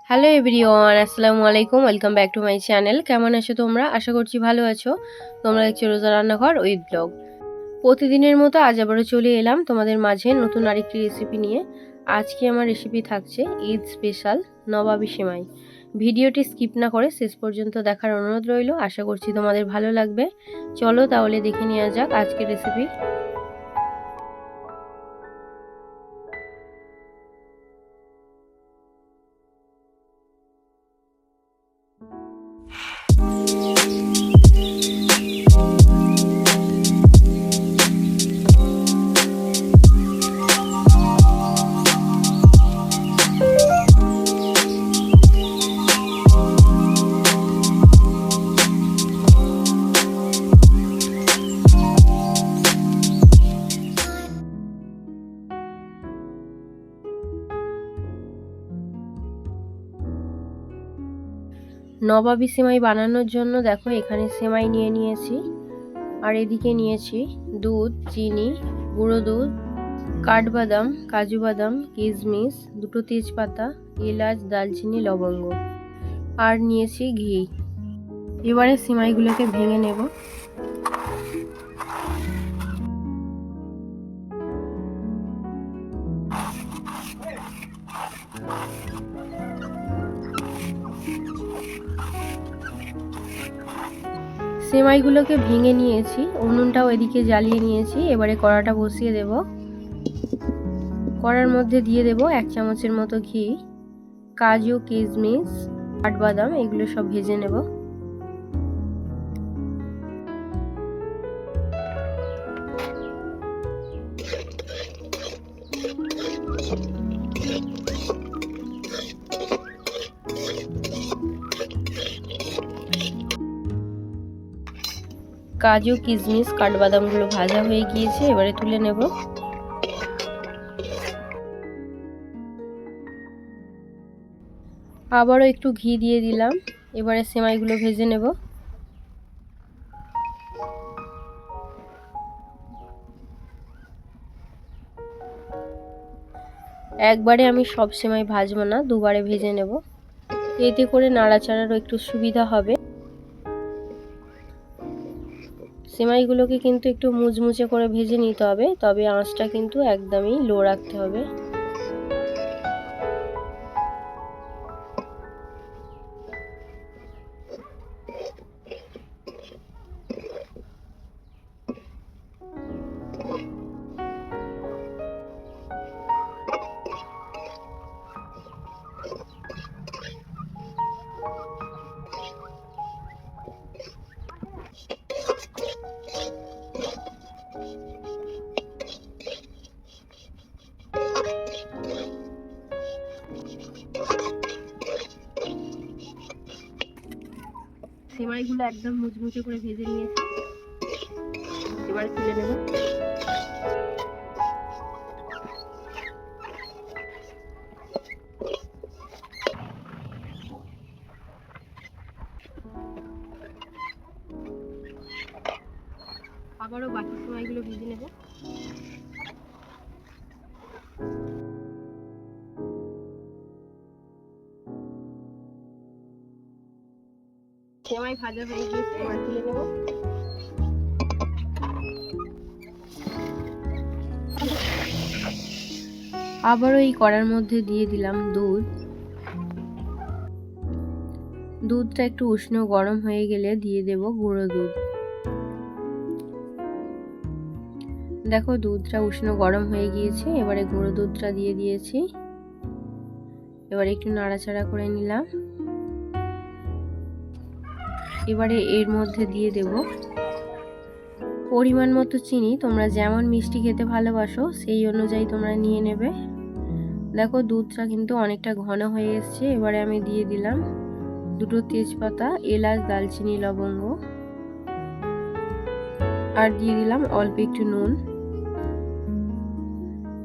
Hello everyone, আসসালামু আলাইকুম। Welcome back to my channel. কেমন আছো তোমরা? আশা করছি ভালো আছো। তোমরা দেখছো রোজা রান্নাঘর উইথ ব্লগ। প্রতিদিনের মতো আজ আবারও চলে এলাম তোমাদের মাঝে নতুন আরেকটি রেসিপি নিয়ে। আজকে আমার রেসিপি থাকছে ঈদ স্পেশাল নবাবী সেমাই। ভিডিওটি স্কিপ না করে শেষ পর্যন্ত দেখার অনুরোধ রইল। আশা করছি তোমাদের ভালো লাগবে। চলো তাহলে দেখে নেওয়া যাক আজকের রেসিপি। নবাবী সেমাই বানানোর জন্য দেখো এখানে সেমাই নিয়ে নিয়েছি, আর এদিকে নিয়েছি দুধ, চিনি, গুঁড়ো দুধ, কাঠবাদাম, কাজু বাদাম, কিশমিশ, দুটো তেজপাতা, এলাচ, দালচিনি, লবঙ্গ, আর নিয়েছি ঘি। এবারে সেমাইগুলোকে ভেঙে নেব। সেমাইগুলোকে ভেঙে নিয়েছি, উনুনটাও এদিকে জ্বালিয়ে নিয়েছি। এবারে কড়াটা বসিয়ে দেব। কড়ার মধ্যে দিয়ে দেব 1 চামচের মতো ঘি। কাজু, কিশমিশ, কাঠবাদাম এগুলো সব ভেজে নেব। কাজু, কিশমিশ, কাঠবাদামগুলো ভাজা হয়ে গিয়েছে, এবারে তুলে নেব। আবারও একটু ঘি দিয়ে দিলাম। এবারে সেমাইগুলো ভেজে নেব। একবারে আমি সব সেমাই ভাজবো না, দুবারে ভেজে নেব। এতে করে নাড়াচাড়ারও একটু সুবিধা হবে। সেমাইগুলোকে কিন্তু একটু মুচমুচে করে ভেজে নিতে হবে, তবে আঁচটা কিন্তু একদমই লো রাখতে হবে। সেমাইগুলো একদম মুচমুচে করে ভেজে নিয়েছি, এবার তুলে নেব। আবারও বাকি সেমাইগুলো ভেজে নেব। সেমাই ভাজা হয়ে গিয়েছে, এবার তুলে নেব। আবারও এই কড়ার মধ্যে দিয়ে দিলাম দুধ। দুধটা একটু উষ্ণ গরম হয়ে গেলে দিয়ে দেব গুঁড়ো দুধ। দেখো দুধটা উষ্ণ গরম হয়ে গিয়েছে, এবারে গুঁড়ো দুধটা দিয়ে দিয়েছি। এবারে একটু নাড়াচাড়া করে নিলাম। এবারে এর মধ্যে দিয়ে দেব পরিমাণ মতো চিনি। তোমরা যেমন মিষ্টি খেতে ভালোবাসো সেই অনুযায়ী তোমরা নিয়ে নেবে। দেখো দুধটা কিন্তু অনেকটা ঘন হয়ে এসছে। এবারে আমি দিয়ে দিলাম দুটো তেজপাতা, এলাচ, দালচিনি, লবঙ্গ, আর দিয়ে দিলাম অল্প একটু নুন।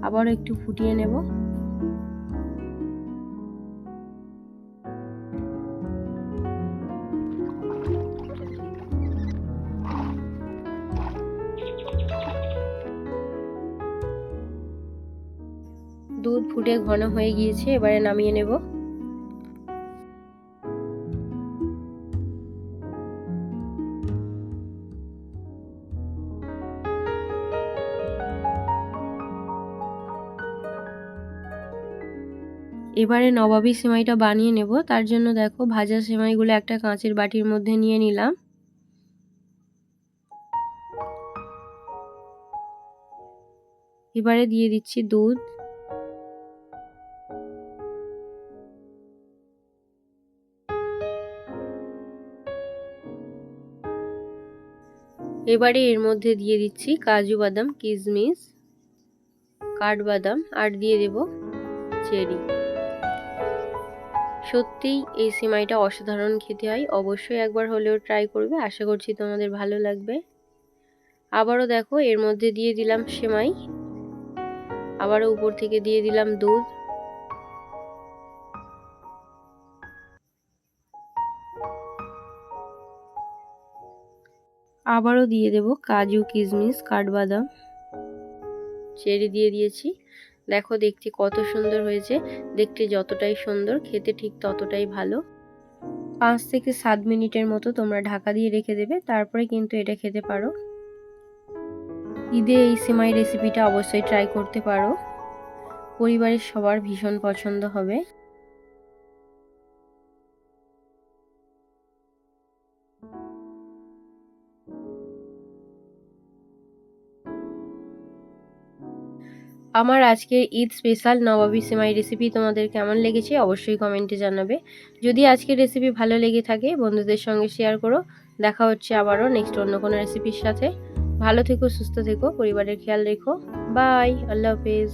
আবার একটু ফুটিয়ে নেব। দুধ ফুটে ঘন হয়ে গিয়েছে, এবারে নামিয়ে নেব। এবারে নবাবী সেমাইটা বানিয়ে নেব। তার জন্য দেখো ভাজা সেমাইগুলো একটা কাঁচের বাটির মধ্যে নিয়ে নিলাম। এবারে দিয়ে দিচ্ছি দুধ। এবারে এর মধ্যে দিয়ে দিচ্ছি কাজু বাদাম, কিশমিশ, কাঠবাদাম আর দিয়ে দেব চেরি। সত্যিই এই সেমাইটা অসাধারণ খেতে হয়, অবশ্যই একবার হলেও ট্রাই করবে, আশা করছি তোমাদের ভালো লাগবে। আবারও দেখো এর মধ্যে দিয়ে দিলাম সেমাই, আবারও উপর থেকে দিয়ে দিলাম দুধ। আবারও দিয়ে দেব কাজু, কিশমিশ, কাঠবাদাম, চেরি দিয়ে দিয়েছি। দেখো দেখতে কত সুন্দর হয়েছে, দেখতে যতটাই সুন্দর খেতে ঠিক ততটাই ভালো। 5 থেকে 7 মিনিটের মতো তোমরা ঢাকা দিয়ে রেখে দেবে, তারপরে কিন্তু এটা খেতে পারো। ঈদে এই সেমাই রেসিপিটা অবশ্যই ট্রাই করতে পারো, পরিবারের সবার ভীষণ পছন্দ হবে। আমার আজকের ঈদ স্পেশাল নবাবী সেমাই রেসিপি তোমাদের কেমন লেগেছে অবশ্যই কমেন্টে জানাবে। যদি আজকের রেসিপি ভালো লেগে থাকে বন্ধুদের সঙ্গে শেয়ার করো। দেখা হচ্ছে আবারও নেক্সট অন্য কোনো রেসিপির সাথে। ভালো থেকো, সুস্থ থেকো, পরিবারের খেয়াল রেখো। বাই, আল্লাহ হাফেজ।